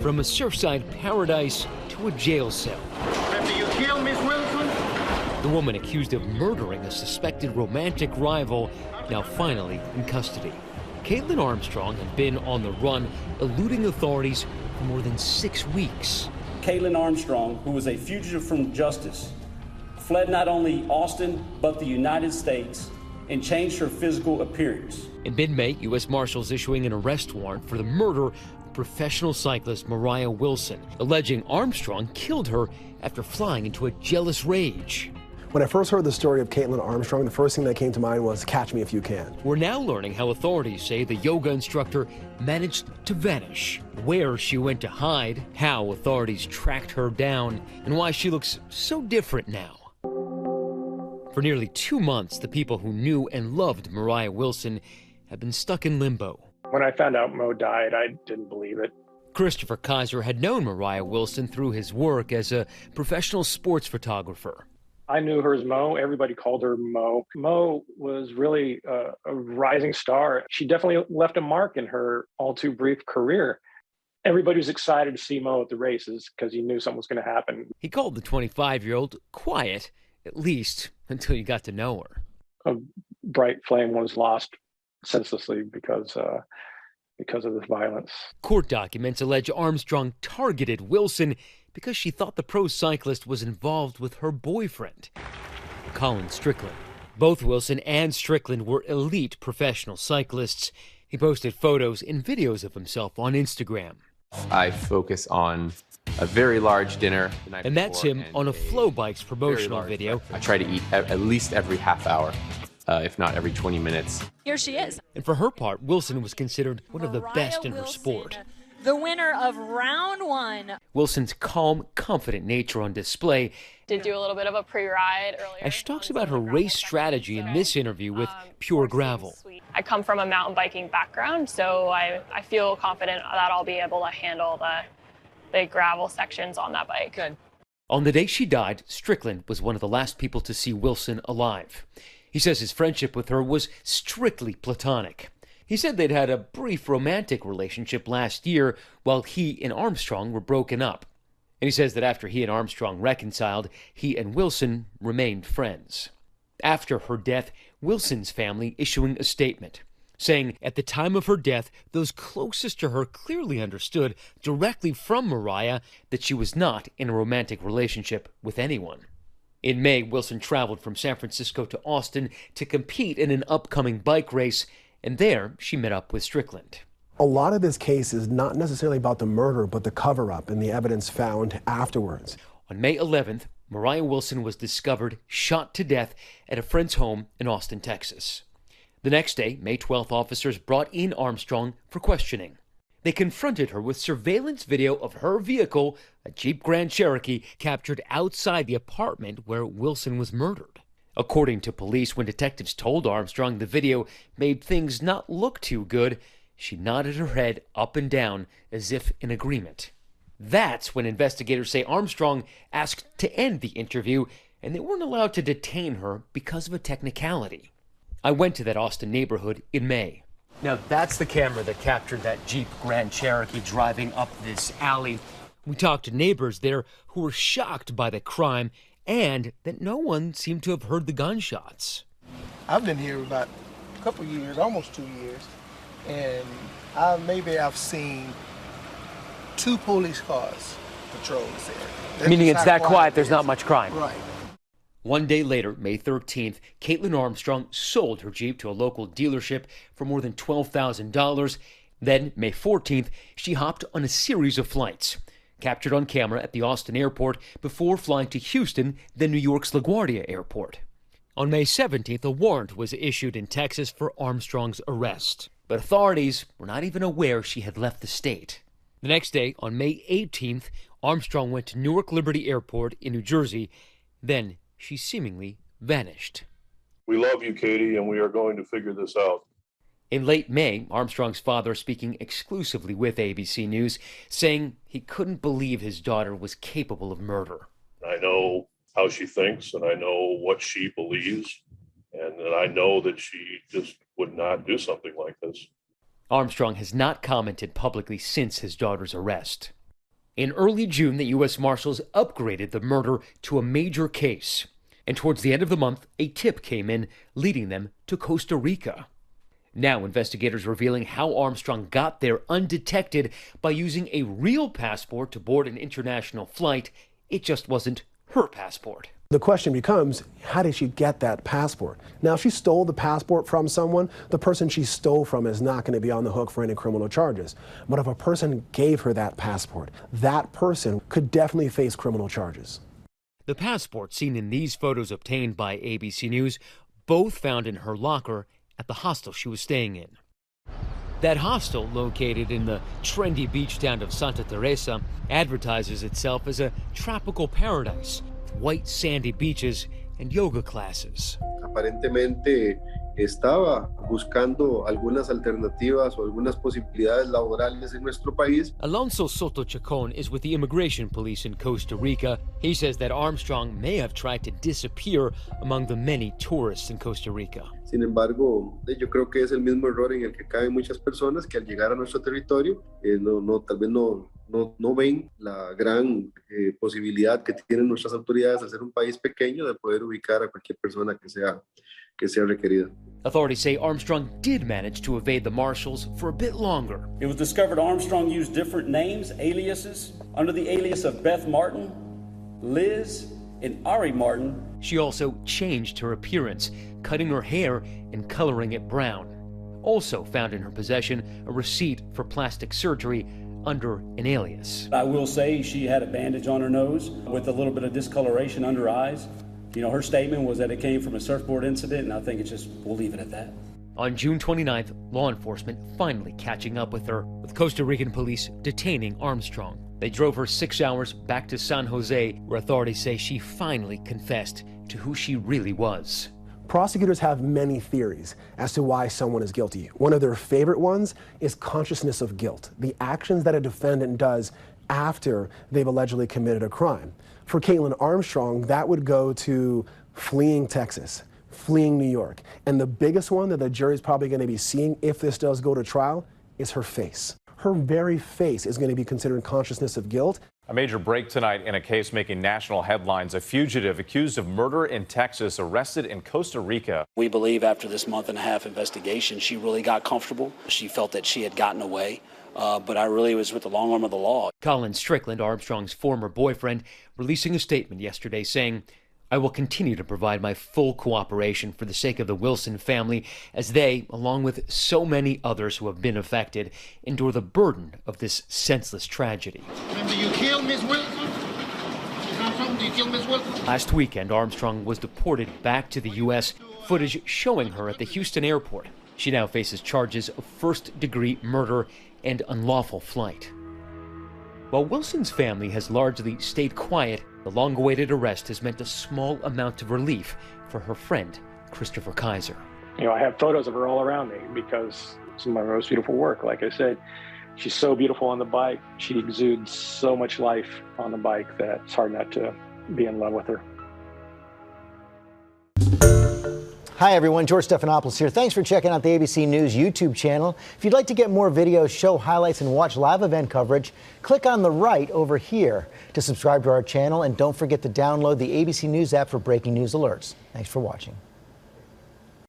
From a surfside paradise to a jail cell. After you kill Miss Wilson? The woman accused of murdering a suspected romantic rival, now finally in custody. Kaitlin Armstrong had been on the run, eluding authorities for more than 6 weeks. Kaitlin Armstrong, who was a fugitive from justice, fled not only Austin, but the United States, and changed her physical appearance. In mid-May, U.S. Marshals issuing an arrest warrant for the murder of professional cyclist Moriah Wilson, alleging Armstrong killed her after flying into a jealous rage. When I first heard the story of Kaitlin Armstrong, the first thing that came to mind was "Catch Me If You Can." We're now learning how authorities say the yoga instructor managed to vanish, where she went to hide, how authorities tracked her down, and why she looks so different now. For nearly 2 months, the people who knew and loved Moriah Wilson have been stuck in limbo. When I found out Mo died, I didn't believe it. Christopher Kaiser had known Moriah Wilson through his work as a professional sports photographer. I knew her as Mo. Everybody called her Mo. Mo was really a rising star. She definitely left a mark in her all too brief career. Everybody was excited to see Mo at the races because he knew something was going to happen. He called the 25-year-old quiet, at least until you got to know her. A bright flame was lost senselessly because of this violence. Court documents allege Armstrong targeted Wilson because she thought the pro cyclist was involved with her boyfriend, Colin Strickland. Both Wilson and Strickland were elite professional cyclists. He posted photos and videos of himself on Instagram. I focus on a very large dinner the night And that's before him on a Flow Bikes promotional video. I try to eat at least every half hour, if not every 20 minutes. Here she is. And for her part, Wilson was considered one of the best in her sport. The winner of round 1. Wilson's calm, confident nature on display. Did do a little bit of a pre-ride earlier. As she talks about her race strategy in this interview with Pure Gravel. I come from a mountain biking background, so I feel confident that I'll be able to handle the gravel sections on that bike. Good. On the day she died, Strickland was one of the last people to see Wilson alive. He says his friendship with her was strictly platonic. He said they'd had a brief romantic relationship last year while he and Armstrong were broken up. And he says that after he and Armstrong reconciled, he and Wilson remained friends. After her death, Wilson's family issuing a statement, saying at the time of her death, those closest to her clearly understood directly from Moriah that she was not in a romantic relationship with anyone. In May, Wilson traveled from San Francisco to Austin to compete in an upcoming bike race, and there she met up with Strickland. A lot of this case is not necessarily about the murder, but the cover-up and the evidence found afterwards. On May 11th, Moriah Wilson was discovered shot to death at a friend's home in Austin, Texas. The next day, May 12th, officers brought in Armstrong for questioning. They confronted her with surveillance video of her vehicle, a Jeep Grand Cherokee, captured outside the apartment where Wilson was murdered. According to police, when detectives told Armstrong the video made things not look too good, she nodded her head up and down as if in agreement. That's when investigators say Armstrong asked to end the interview, and they weren't allowed to detain her because of a technicality. I went to that Austin neighborhood in May. Now, that's the camera that captured that Jeep Grand Cherokee driving up this alley. We talked to neighbors there who were shocked by the crime and that no one seemed to have heard the gunshots. I've been here about a couple years, almost 2 years, and I've seen 2 police cars patrol this area. Meaning it's that quiet, there's not much crime. Right. One day later, May 13th, Kaitlin Armstrong sold her Jeep to a local dealership for more than $12,000. Then, May 14th, she hopped on a series of flights, captured on camera at the Austin airport before flying to Houston, then New York's LaGuardia airport. On May 17th, a warrant was issued in Texas for Armstrong's arrest, but authorities were not even aware she had left the state. The next day, on May 18th, Armstrong went to Newark Liberty Airport in New Jersey. Then she seemingly vanished. We love you, Katie, and we are going to figure this out. In late May, Armstrong's father speaking exclusively with ABC News, saying he couldn't believe his daughter was capable of murder. I know how she thinks, and I know what she believes, and I know that she just would not do something like this. Armstrong has not commented publicly since his daughter's arrest. In early June, the U.S. Marshals upgraded the murder to a major case. And towards the end of the month, a tip came in, leading them to Costa Rica. Now investigators revealing how Armstrong got there undetected by using a real passport to board an international flight. It just wasn't her passport. The question becomes, how did she get that passport? Now, if she stole the passport from someone, the person she stole from is not going to be on the hook for any criminal charges. But if a person gave her that passport, that person could definitely face criminal charges. The passport seen in these photos obtained by ABC News, both found in her locker at the hostel she was staying in. That hostel, located in the trendy beach town of Santa Teresa, advertises itself as a tropical paradise, white sandy beaches and yoga classes. Aparentemente estaba buscando algunas alternativas o algunas posibilidades laborales en nuestro país. Alonso Soto Chacon is with the immigration police in Costa Rica. He says that Armstrong may have tried to disappear among the many tourists in Costa Rica. Sin embargo, yo creo que es el mismo error en el que caen muchas personas que al llegar a nuestro territorio tal vez no ven la gran posibilidad que tienen nuestras autoridades al ser un país pequeño de poder ubicar a cualquier persona que sea requerida. Authorities say Armstrong did manage to evade the marshals for a bit longer. It was discovered Armstrong used different names, aliases, under the alias of Beth Martin, Liz, and Ari Martin. She also changed her appearance, cutting her hair and coloring it brown. Also found in her possession a receipt for plastic surgery under an alias. I will say she had a bandage on her nose with a little bit of discoloration under her eyes. You know, her statement was that it came from a surfboard incident, and I think we'll leave it at that. On June 29th, law enforcement finally catching up with her, with Costa Rican police detaining Armstrong. They drove her 6 hours back to San Jose, where authorities say she finally confessed to who she really was. Prosecutors have many theories as to why someone is guilty. One of their favorite ones is consciousness of guilt, the actions that a defendant does after they've allegedly committed a crime. For Kaitlin Armstrong, that would go to fleeing Texas, fleeing New York. And the biggest one that the jury's probably going to be seeing if this does go to trial is her face. Her very face is going to be considered consciousness of guilt. A major break tonight in a case making national headlines. A fugitive accused of murder in Texas arrested in Costa Rica. We believe after this month-and-a-half investigation, she really got comfortable. She felt that she had gotten away. But I really was with the long arm of the law. Colin Strickland, Armstrong's former boyfriend, releasing a statement yesterday saying, "I will continue to provide my full cooperation for the sake of the Wilson family as they, along with so many others who have been affected, endure the burden of this senseless tragedy." Do you kill Miss Wilson? Do you kill Miss Wilson? Last weekend, Armstrong was deported back to the U.S., footage showing her at the Houston airport. She now faces charges of first-degree murder and unlawful flight. While Wilson's family has largely stayed quiet, the long-awaited arrest has meant a small amount of relief for her friend, Christopher Kaiser. You know, I have photos of her all around me because it's my most beautiful work. Like I said, she's so beautiful on the bike. She exudes so much life on the bike that it's hard not to be in love with her. Hi everyone, George Stephanopoulos here. Thanks for checking out the ABC News YouTube channel. If you'd like to get more videos, show highlights, and watch live event coverage, click on the right over here to subscribe to our channel, and don't forget to download the ABC News app for breaking news alerts. Thanks for watching.